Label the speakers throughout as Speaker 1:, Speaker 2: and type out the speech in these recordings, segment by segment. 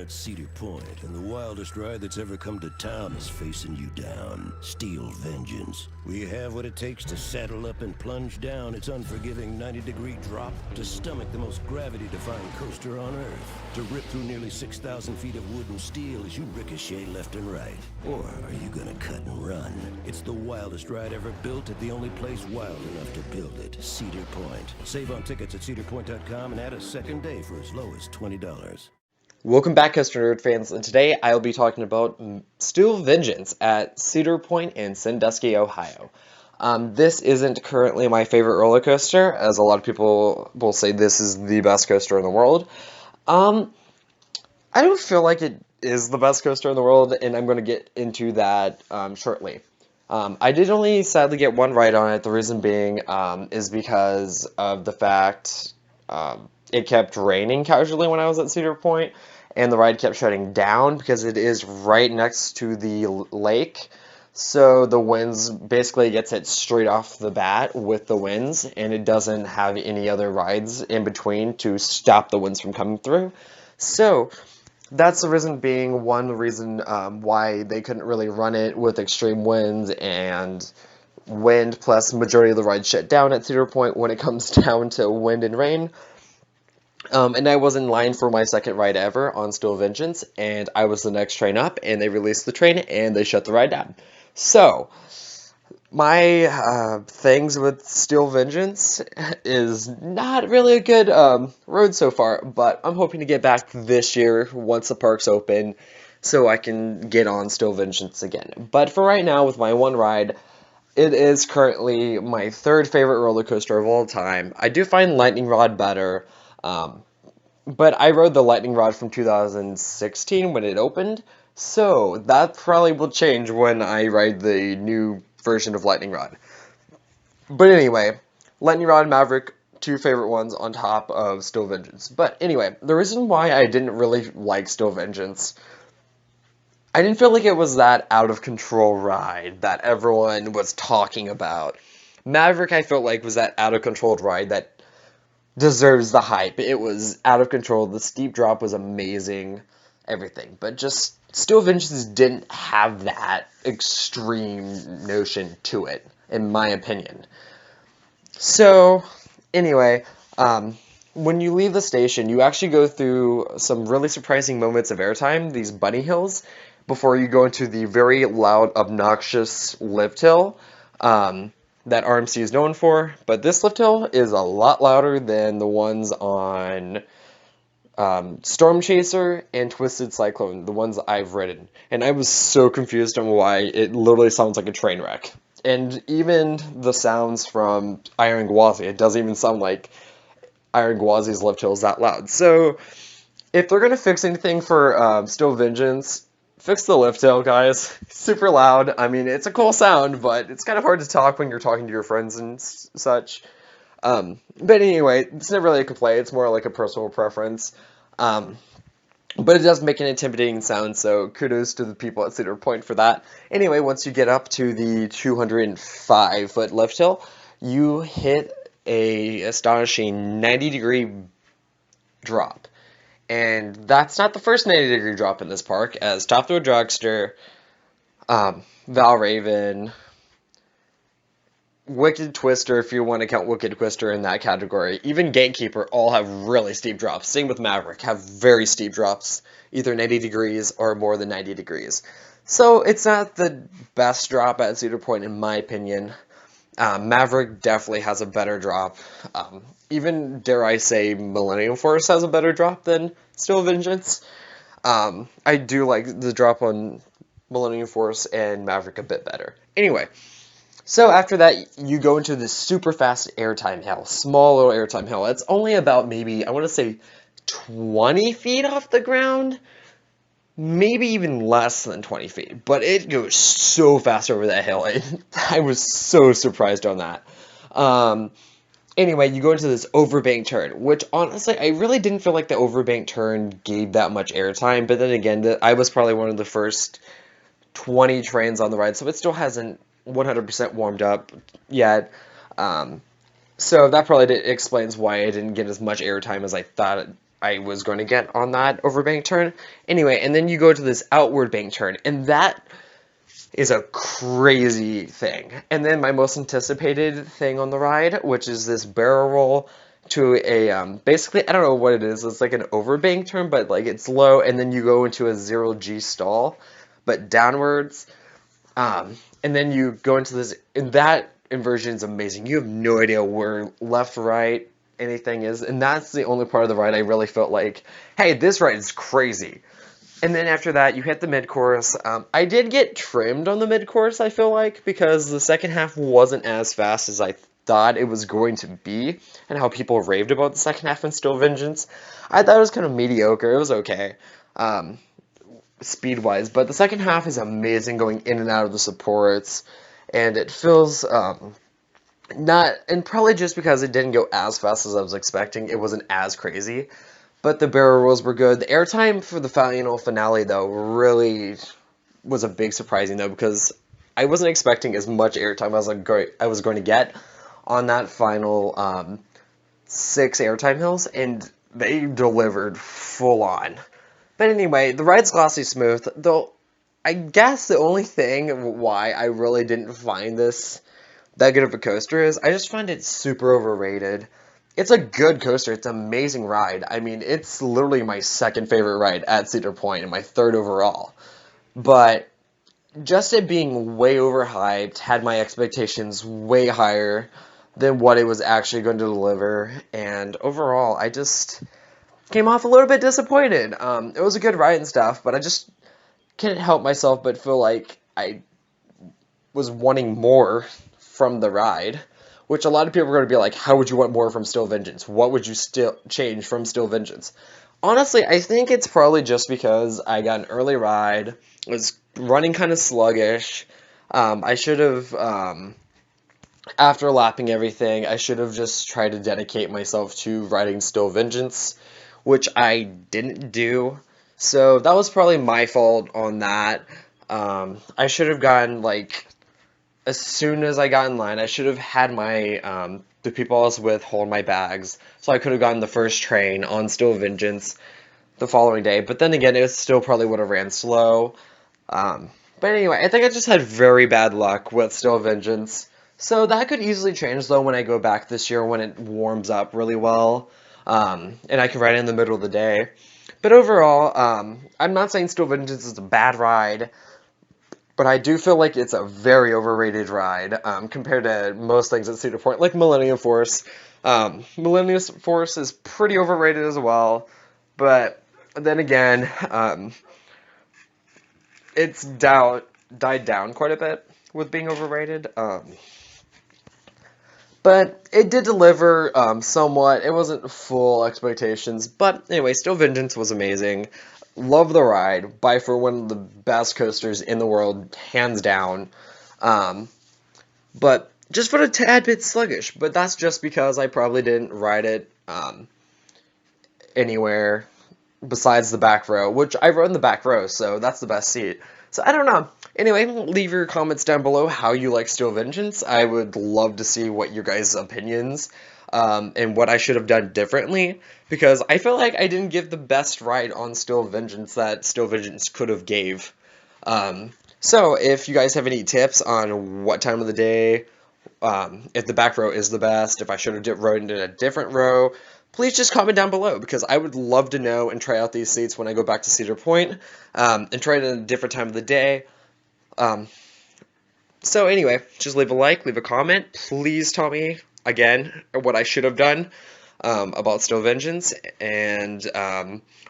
Speaker 1: at Cedar Point, and the wildest ride that's ever come to town is facing you down. Steel Vengeance. We have what it takes to saddle up and plunge down its unforgiving 90-degree drop, to stomach the most gravity-defying coaster on Earth, to rip through nearly 6,000 feet of wood and steel as you ricochet left and right. Or are you gonna cut and run? It's the wildest ride ever built at the only place wild enough to build it, Cedar Point. Save on tickets at cedarpoint.com and add a second day for as low as $20.
Speaker 2: Welcome back, Coaster Nerd fans, and today I'll be talking about Steel Vengeance at Cedar Point in Sandusky, Ohio. This isn't currently my favorite roller coaster, as a lot of people will say this is the best coaster in the world. I don't feel like it is the best coaster in the world, and I'm going to get into that shortly. I did only sadly get one ride on it. The reason being is because of the fact it kept raining casually when I was at Cedar Point, and the ride kept shutting down because it is right next to the lake. So the winds basically gets hit straight off the bat with the winds, and it doesn't have any other rides in between to stop the winds from coming through. So that's the reason being, one reason why they couldn't really run it with extreme winds and wind, plus majority of the rides shut down at Cedar Point when it comes down to wind and rain. And I was in line for my second ride ever on Steel Vengeance, and I was the next train up, and they released the train, and they shut the ride down. So, my things with Steel Vengeance is not really a good road so far, but I'm hoping to get back this year once the park's open, so I can get on Steel Vengeance again. But for right now, with my one ride, it is currently my third favorite roller coaster of all time. I do find Lightning Rod better. But I rode the Lightning Rod from 2016 when it opened, so that probably will change when I ride the new version of Lightning Rod. But anyway, Lightning Rod and Maverick, two favorite ones on top of Steel Vengeance. But anyway, the reason why I didn't really like Steel Vengeance, I didn't feel like it was that out-of-control ride that everyone was talking about. Maverick, I felt like, was that out-of-control ride that deserves the hype. It was out of control. The steep drop was amazing. Everything. But just Steel Vengeance didn't have that extreme notion to it, in my opinion. So, anyway, when you leave the station, you actually go through some really surprising moments of airtime, these bunny hills, before you go into the very loud, obnoxious lift hill that RMC is known for, but this lift hill is a lot louder than the ones on Storm Chaser and Twisted Cyclone, the ones I've ridden. And I was so confused on why it literally sounds like a train wreck. And even the sounds from Iron Gwazi, it doesn't even sound like Iron Gwazi's lift hill is that loud. So, if they're going to fix anything for Steel Vengeance, fix the lift hill, guys. Super loud. I mean, it's a cool sound, but it's kind of hard to talk when you're talking to your friends and such. But anyway, it's not really a complaint. It's more like a personal preference. But it does make an intimidating sound, so kudos to the people at Cedar Point for that. Anyway, once you get up to the 205-foot lift hill, you hit a astonishing 90-degree drop. And that's not the first 90-degree drop in this park, as Top Thrill Dragster, Valraven, Wicked Twister, if you want to count Wicked Twister in that category, even Gatekeeper all have really steep drops. Same with Maverick, have very steep drops, either 90 degrees or more than 90 degrees. So it's not the best drop at Cedar Point, in my opinion. Maverick definitely has a better drop. Even, dare I say, Millennium Force has a better drop than Steel Vengeance. I do like the drop on Millennium Force and Maverick a bit better. Anyway, so after that, you go into this super fast airtime hill. Small little airtime hill. It's only about maybe, I want to say, 20 feet off the ground. Maybe even less than 20 feet, but it goes so fast over that hill. I was so surprised on that. Anyway, you go into this overbank turn, which honestly, I really didn't feel like the overbank turn gave that much airtime, but then again, I was probably one of the first 20 trains on the ride, so it still hasn't 100% warmed up yet. So that probably explains why I didn't get as much airtime as I thought I was going to get on that overbank turn. Anyway, and then you go to this outward bank turn, and that is a crazy thing. And then my most anticipated thing on the ride, which is this barrel roll to a, basically, I don't know what it is. It's like an overbank turn, but like it's low, and then you go into a 0G stall, but downwards. And then you go into this, and that inversion is amazing. You have no idea where left, right, anything is, and that's the only part of the ride I really felt like, hey, this ride is crazy. And then after that, you hit the mid-course. I did get trimmed on the mid-course, I feel like, because the second half wasn't as fast as I thought it was going to be, and how people raved about the second half in Still Vengeance. I thought it was kind of mediocre. It was okay, speed-wise, but the second half is amazing, going in and out of the supports, and it feels, not, and probably just because it didn't go as fast as I was expecting, it wasn't as crazy. But the barrel rolls were good. The airtime for the final finale, though, really was a big surprising, though, because I wasn't expecting as much airtime as I was going to get on that final 6 airtime hills, and they delivered full on. But anyway, the ride's glossy smooth, though I guess the only thing why I really didn't find this that good of a coaster is I just find it super overrated. It's a good coaster. It's an amazing ride. I mean, it's literally my second favorite ride at Cedar Point and my third overall. But just it being way overhyped had my expectations way higher than what it was actually going to deliver. And overall, I just came off a little bit disappointed. It was a good ride and stuff, but I just couldn't help myself but feel like I was wanting more from the ride. Which a lot of people are going to be like, how would you want more from Still Vengeance? What would you still change from Still Vengeance? Honestly, I think it's probably just because I got an early ride, was running kind of sluggish. I should have, after lapping everything, I should have just tried to dedicate myself to riding Still Vengeance, which I didn't do. So that was probably my fault on that. I should have gotten, like, as soon as I got in line, I should have had my, the people I was with hold my bags, so I could have gotten the first train on Still Vengeance the following day, but then again, it still probably would have ran slow. But anyway, I think I just had very bad luck with Still Vengeance, so that could easily change, though, when I go back this year when it warms up really well, and I can ride it in the middle of the day. But overall, I'm not saying Still Vengeance is a bad ride, but I do feel like it's a very overrated ride compared to most things at Cedar Point, like Millennium Force. Millennium Force is pretty overrated as well, but then again, it's died down quite a bit with being overrated. But it did deliver somewhat. It wasn't full expectations, but anyway, Still Vengeance was amazing. Love the ride, by far one of the best coasters in the world, hands down. But just for a tad bit sluggish, but that's just because I probably didn't ride it anywhere besides the back row, which I rode in the back row, so that's the best seat. So I don't know. Anyway, leave your comments down below how you like Still Vengeance. I would love to see what your guys' opinions and what I should have done differently, because I feel like I didn't give the best ride on Still Vengeance that Still Vengeance could have gave. So if you guys have any tips on what time of the day, if the back row is the best, if I should have rode in a different row, please just comment down below, because I would love to know and try out these seats when I go back to Cedar Point, and try it at a different time of the day. So anyway, just leave a like, leave a comment. Please tell me, again, what I should have done about Still Vengeance, and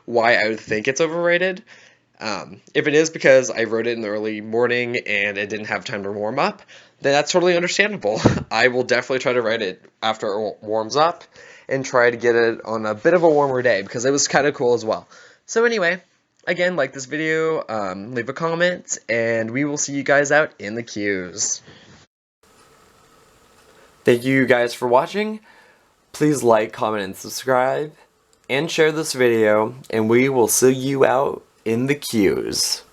Speaker 2: why I would think it's overrated. If it is because I rode it in the early morning and it didn't have time to warm up, then that's totally understandable. I will definitely try to ride it after it warms up, and try to get it on a bit of a warmer day, because it was kind of cool as well. So anyway, again, like this video, leave a comment, and we will see you guys out in the queues. Thank you guys for watching. Please like, comment, and subscribe, and share this video, and we will see you out in the queues.